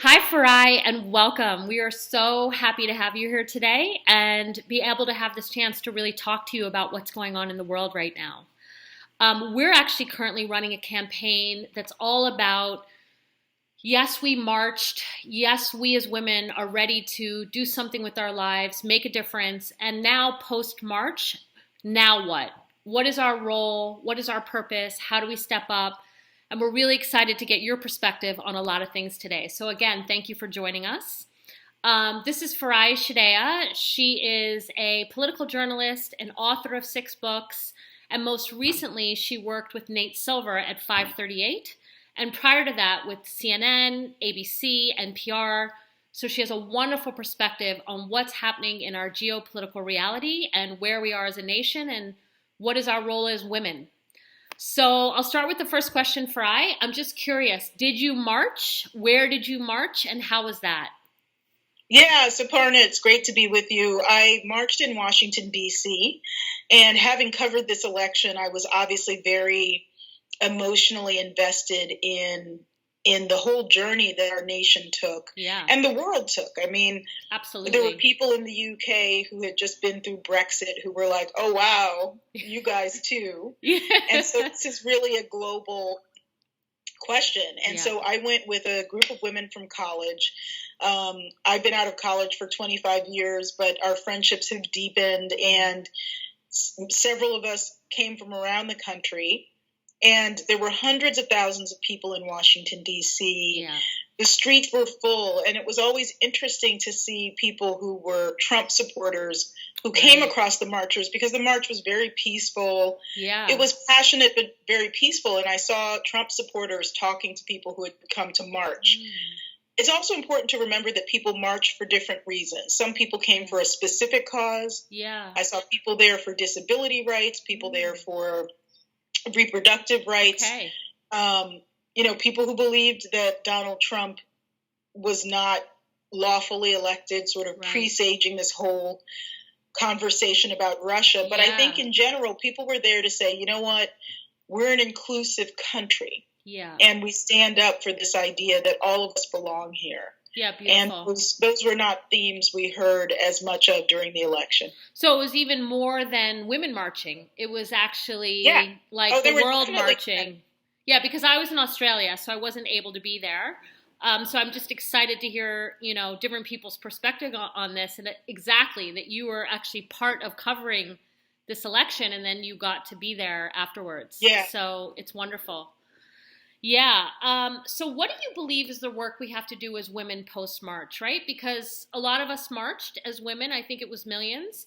Hi, Farai, and welcome. We are so happy to have you here today and be able to have this chance to really talk to you about what's going on in the world right now. We're actually currently running a campaign that's all about yes, we marched. Yes, we as women are ready to do something with our lives, make a difference. And now, post March, now what? What is our role? What is our purpose? How do we step up? And we're really excited to get your perspective on a lot of things today. So, again, thank you for joining us. This is Farai Chideya. She is a political journalist and author of 6 books. And most recently, she worked with Nate Silver at 538. And prior to that, with CNN, ABC, NPR. So she has a wonderful perspective on what's happening in our geopolitical reality and where we are as a nation and what is our role as women. So I'll start with the first question, Farai. I'm just curious, did you march? Where did you march? And how was that? Yeah, so Parna, it's great to be with you. I marched in Washington, D.C., and having covered this election, I was obviously very emotionally invested in the whole journey that our nation took Yeah, and the world took. I mean, there were absolutely. people in the UK who had just been through Brexit who were like, "Oh wow, you guys too." Yeah. And so this is really a global question. And Yeah. so I went with a group of women from college. I've been out of college for 25 years, but our friendships have deepened, and several of us came from around the country. And there were hundreds of thousands of people in Washington, D.C. Yeah. The streets were full, and it was always interesting to see people who were Trump supporters who came Right. across the marchers, because the march was very peaceful. It Yeah. was passionate but very peaceful, and I saw Trump supporters talking to people who had come to march. Mm. It's also important to remember that people march for different reasons. Some people came for a specific cause. Yeah. I saw people there for disability rights, people there for reproductive rights. Okay. People who believed that Donald Trump was not lawfully elected, sort of Right. presaging this whole conversation about Russia. But I think Yeah. in general, people were there to say, you know what, we're an inclusive country, Yeah. and we stand up for this idea that all of us belong here. Yeah. And Beautiful. those were not themes we heard as much of during the election. So it was even more than women marching. It was Yeah. actually like Oh, the there were world definitely. marching. Yeah, because I was in Australia, so I wasn't able to be there. So I'm just excited to hear, different people's perspective on this, and exactly that you were actually part of covering this election, and then you got to be there afterwards. Yeah. So it's wonderful. Yeah. So, what do you believe is the work we have to do as women post March, right? Because a lot of us marched as women. I think it was millions.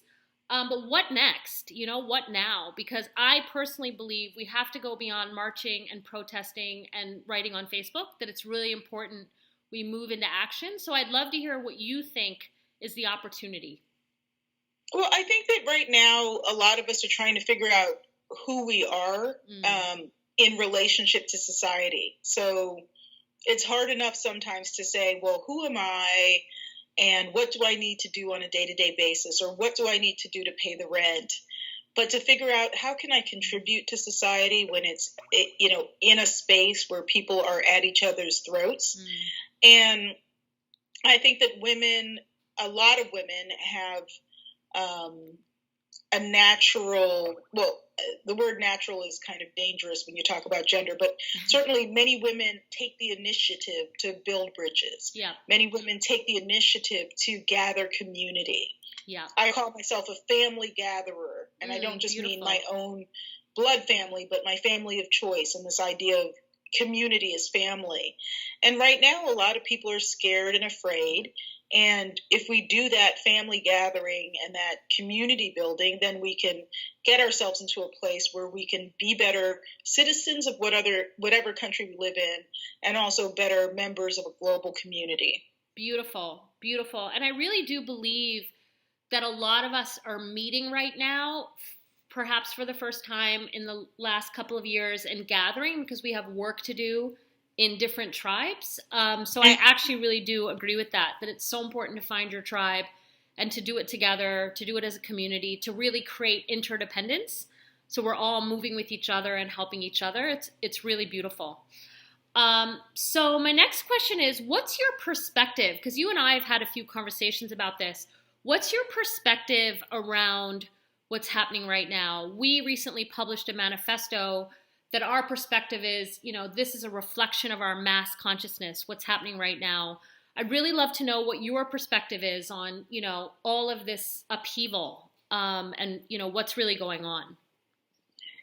But what next? What now? Because I personally believe we have to go beyond marching and protesting and writing on Facebook, that it's really important we move into action. So, I'd love to hear what you think is the opportunity. Well, I think that right now a lot of us are trying to figure out who we are Mm, in relationship to society. So it's hard enough sometimes to say, well, who am I? And what do I need to do on a day-to-day basis? Or what do I need to do to pay the rent? But to figure out how can I contribute to society when it's, in a space where people are at each other's throats. mm, And I think that a lot of women have um, a natural, well, the word natural is kind of dangerous when you talk about gender, but certainly many women take the initiative to build bridges. yeah. Many women take the initiative to gather community. Yeah. I call myself a family gatherer, and I don't just mean Beautiful. my own blood family, but my family of choice, and this idea of community as family. And right now, a lot of people are scared and afraid. And if we do that family gathering and that community building, then we can get ourselves into a place where we can be better citizens of whatever country we live in, and also better members of a global community. Beautiful. Beautiful. And I really do believe that a lot of us are meeting right now, perhaps for the first time in the last couple of years, and gathering because we have work to do in different tribes. So I actually really do agree with that it's so important to find your tribe and to do it together, to do it as a community, to really create interdependence. So we're all moving with each other and helping each other. It's really beautiful. So my next question is, what's your perspective? Because you and I have had a few conversations about this. What's your perspective around what's happening right now? We recently published a manifesto that our perspective is, this is a reflection of our mass consciousness, what's happening right now. I'd really love to know what your perspective is on, all of this upheaval, and, what's really going on.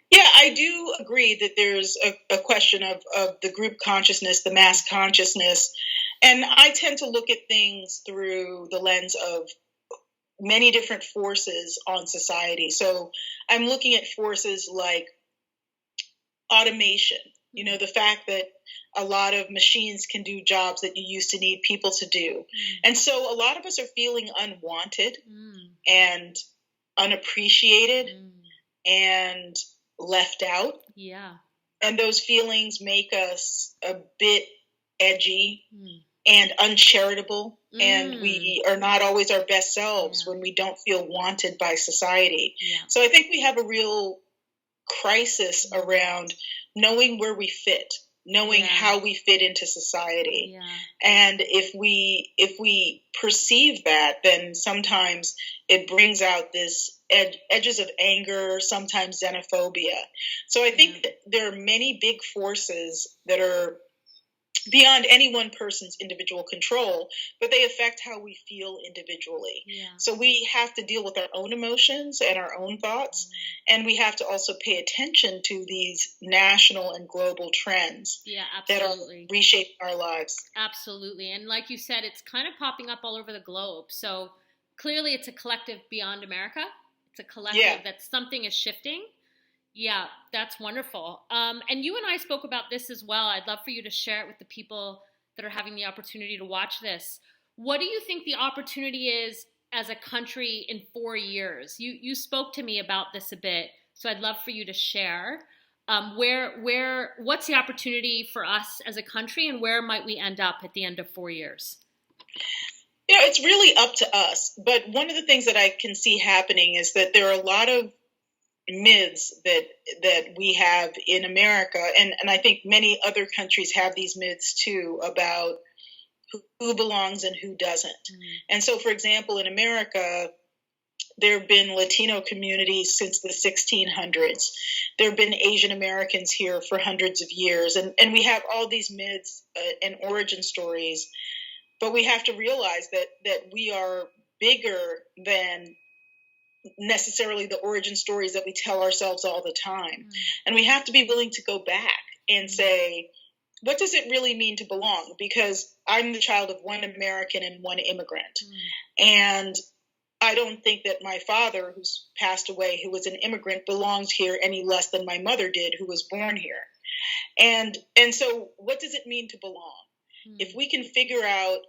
Yeah, I do agree that there's a question of the group consciousness, the mass consciousness. And I tend to look at things through the lens of many different forces on society. So I'm looking at forces like automation, the fact that a lot of machines can do jobs that you used to need people to do. And so a lot of us are feeling unwanted and unappreciated and left out. Yeah. And those feelings make us a bit edgy and uncharitable. And we are not always our best selves when we don't feel wanted by society. Yeah. So I think we have a real crisis around knowing where we fit, knowing how we fit into society. Yeah. And if we perceive that, then sometimes it brings out this edges of anger, sometimes xenophobia. So I think that there are many big forces that are beyond any one person's individual control, but they affect how we feel individually. Yeah. So we have to deal with our own emotions and our own thoughts, and we have to also pay attention to these national and global trends that are reshaping our lives. Absolutely. And like you said, it's kind of popping up all over the globe. So clearly it's a collective beyond America. It's a collective that something is shifting. Yeah, that's wonderful. And you and I spoke about this as well. I'd love for you to share it with the people that are having the opportunity to watch this. What do you think the opportunity is as a country in 4 years? You spoke to me about this a bit, so I'd love for you to share. What's the opportunity for us as a country, and where might we end up at the end of 4 years? It's really up to us. But one of the things that I can see happening is that there are a lot of myths that we have in America, and I think many other countries have these myths too about who belongs and who doesn't. And so, for example, in America, there have been Latino communities since the 1600s. There have been Asian Americans here for hundreds of years, and we have all these myths and origin stories, but we have to realize that we are bigger than necessarily the origin stories that we tell ourselves all the time. And we have to be willing to go back and say, what does it really mean to belong? Because I'm the child of one American and one immigrant. And I don't think that my father, who's passed away, who was an immigrant, belongs here any less than my mother did, who was born here. And so what does it mean to belong? If we can figure out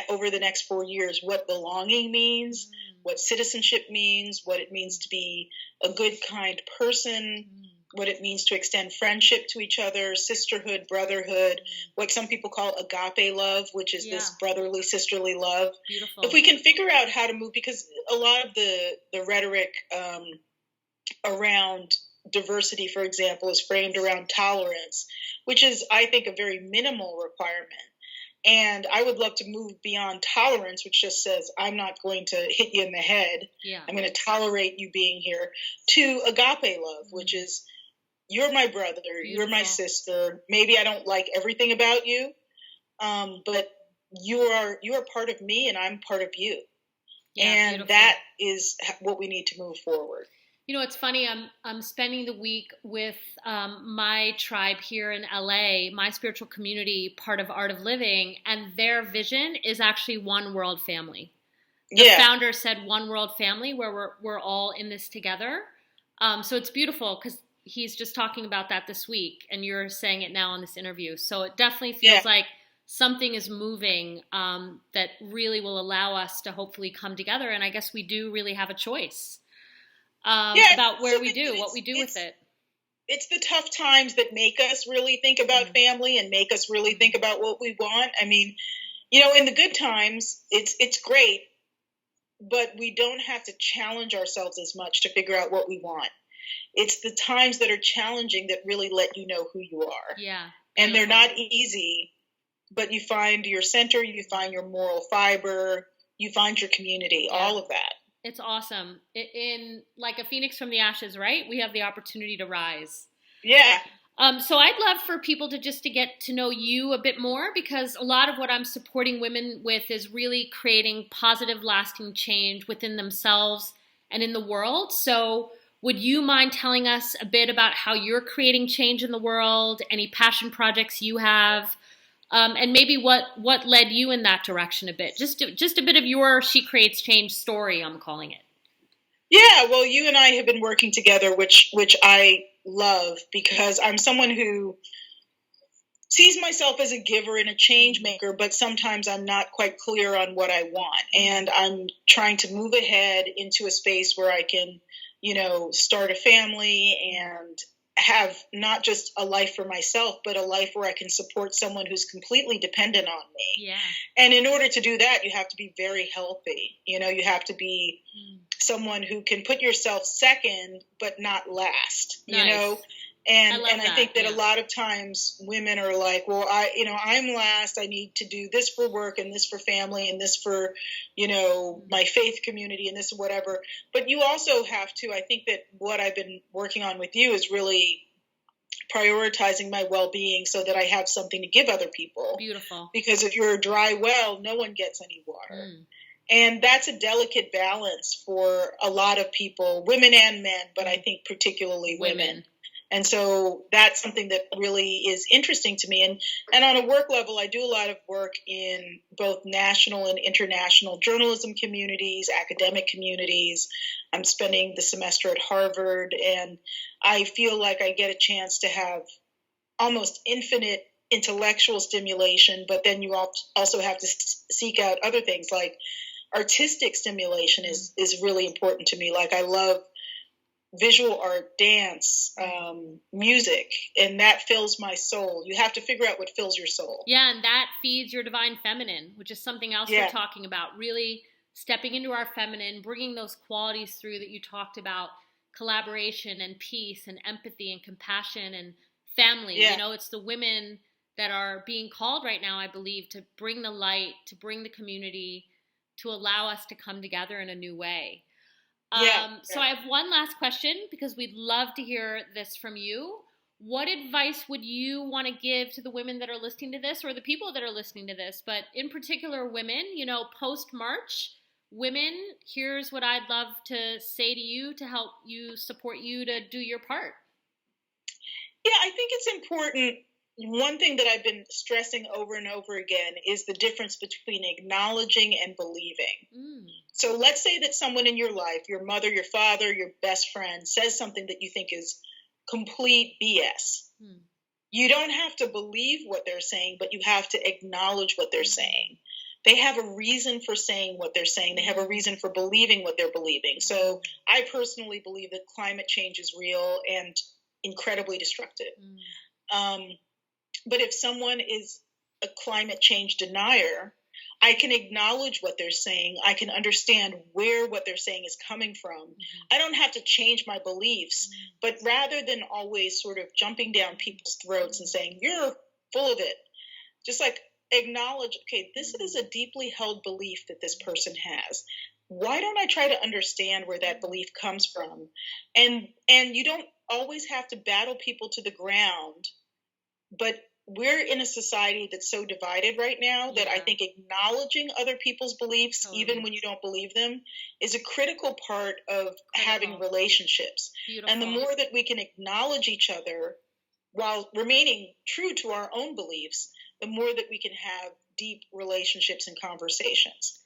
over the next 4 years what belonging means, what citizenship means, what it means to be a good, kind person, what it means to extend friendship to each other, sisterhood, brotherhood, what some people call agape love, which is this brotherly, sisterly love. Beautiful. If we can figure out how to move, because a lot of the rhetoric around diversity, for example, is framed around tolerance, which is, I think, a very minimal requirement. And I would love to move beyond tolerance, which just says, I'm not going to hit you in the head. Yeah. I'm going to tolerate you being here, to agape love, which is, you're my brother, you're my sister. Maybe I don't like everything about you, but you are part of me and I'm part of you. Yeah, and beautiful. That is what we need to move forward. It's funny. I'm spending the week with my tribe here in LA, my spiritual community, part of Art of Living, and their vision is actually one world family. The founder said one world family, where we're all in this together. So it's beautiful because he's just talking about that this week, and you're saying it now in this interview. So it definitely feels like something is moving that really will allow us to hopefully come together. And I guess we do really have a choice. About what we do with it. It's the tough times that make us really think about family and make us really think about what we want. I mean, in the good times, it's great, but we don't have to challenge ourselves as much to figure out what we want. It's the times that are challenging that really let you know who you are. Yeah. And they're not easy, but you find your center, you find your moral fiber, you find your community, all of that. It's awesome. In like a phoenix from the ashes, right? We have the opportunity to rise. Yeah. So I'd love for people to get to know you a bit more, because a lot of what I'm supporting women with is really creating positive, lasting change within themselves and in the world. So would you mind telling us a bit about how you're creating change in the world, any passion projects you have, and maybe what led you in that direction a bit? Just a bit of your She Creates Change story, I'm calling it. Yeah, well, you and I have been working together, which I love, because I'm someone who sees myself as a giver and a change maker, but sometimes I'm not quite clear on what I want. And I'm trying to move ahead into a space where I can, start a family and have not just a life for myself, but a life where I can support someone who's completely dependent on me. Yeah. And in order to do that, you have to be very healthy. You have to be someone who can put yourself second, but not last, Nice. And I think that a lot of times women are like, well, I'm last. I need to do this for work and this for family and this for, my faith community and this whatever. But you also have to, I think that what I've been working on with you is really prioritizing my well-being so that I have something to give other people. Beautiful. Because if you're a dry well, no one gets any water. And that's a delicate balance for a lot of people, women and men, but I think particularly women. And so that's something that really is interesting to me. And on a work level, I do a lot of work in both national and international journalism communities, academic communities. I'm spending the semester at Harvard, and I feel like I get a chance to have almost infinite intellectual stimulation, but then you also have to seek out other things like artistic stimulation is really important to me. Like I love visual art, dance, music, and that fills my soul. You have to figure out what fills your soul. Yeah, and that feeds your divine feminine, which is something else we're talking about. Really stepping into our feminine, bringing those qualities through that you talked about, collaboration and peace and empathy and compassion and family. Yeah. It's the women that are being called right now, I believe, to bring the light, to bring the community, to allow us to come together in a new way. So I have one last question, because we'd love to hear this from you. What advice would you want to give to the women that are listening to this, or the people that are listening to this, but in particular women, post-March, women, here's what I'd love to say to you to help you, support you to do your part. Yeah, I think it's important. One thing that I've been stressing over and over again is the difference between acknowledging and believing. So let's say that someone in your life, your mother, your father, your best friend, says something that you think is complete BS. You don't have to believe what they're saying, but you have to acknowledge what they're saying. They have a reason for saying what they're saying. They have a reason for believing what they're believing. So I personally believe that climate change is real and incredibly destructive. But if someone is a climate change denier, I can acknowledge what they're saying. I can understand where what they're saying is coming from. I don't have to change my beliefs, but rather than always sort of jumping down people's throats and saying, you're full of it, just like acknowledge, okay, this is a deeply held belief that this person has. Why don't I try to understand where that belief comes from? And you don't always have to battle people to the ground, but we're in a society that's so divided right now that I think acknowledging other people's beliefs, even when you don't believe them, is a critical part of having relationships. Beautiful. And the more that we can acknowledge each other while remaining true to our own beliefs, the more that we can have deep relationships and conversations.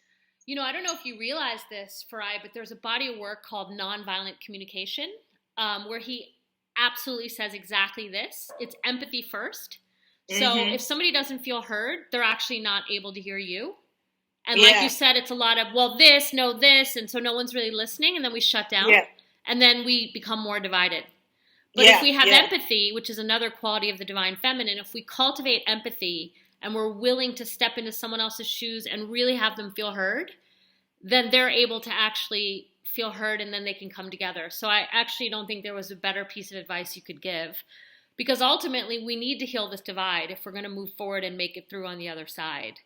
I don't know if you realize this, Farai, but there's a body of work called Nonviolent Communication, where he absolutely says exactly this. It's empathy first. So if somebody doesn't feel heard, they're actually not able to hear you. And like you said, it's a lot of, well, this, no, this. And so no one's really listening. And then we shut down. And then we become more divided. But if we have empathy, which is another quality of the divine feminine, if we cultivate empathy and we're willing to step into someone else's shoes and really have them feel heard, then they're able to actually feel heard, and then they can come together. So I actually don't think there was a better piece of advice you could give. because ultimately we need to heal this divide if we're going to move forward and make it through on the other side.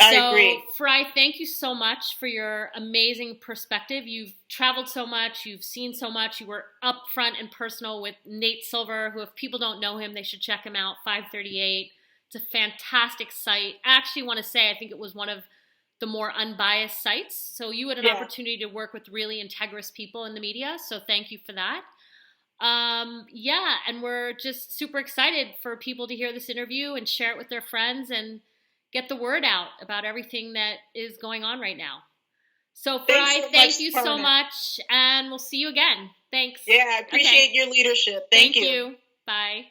I agree. Farai, thank you so much for your amazing perspective. You've traveled so much. You've seen so much. You were upfront and personal with Nate Silver, who, if people don't know him, they should check him out, 538. It's a fantastic site. I actually want to say I think it was one of the more unbiased sites. So you had an opportunity to work with really integrous people in the media. So thank you for that. And we're just super excited for people to hear this interview and share it with their friends and get the word out about everything that is going on right now. So, Farai, thank you so much, and we'll see you again. Thanks. Yeah, I appreciate your leadership. Thank you. Bye.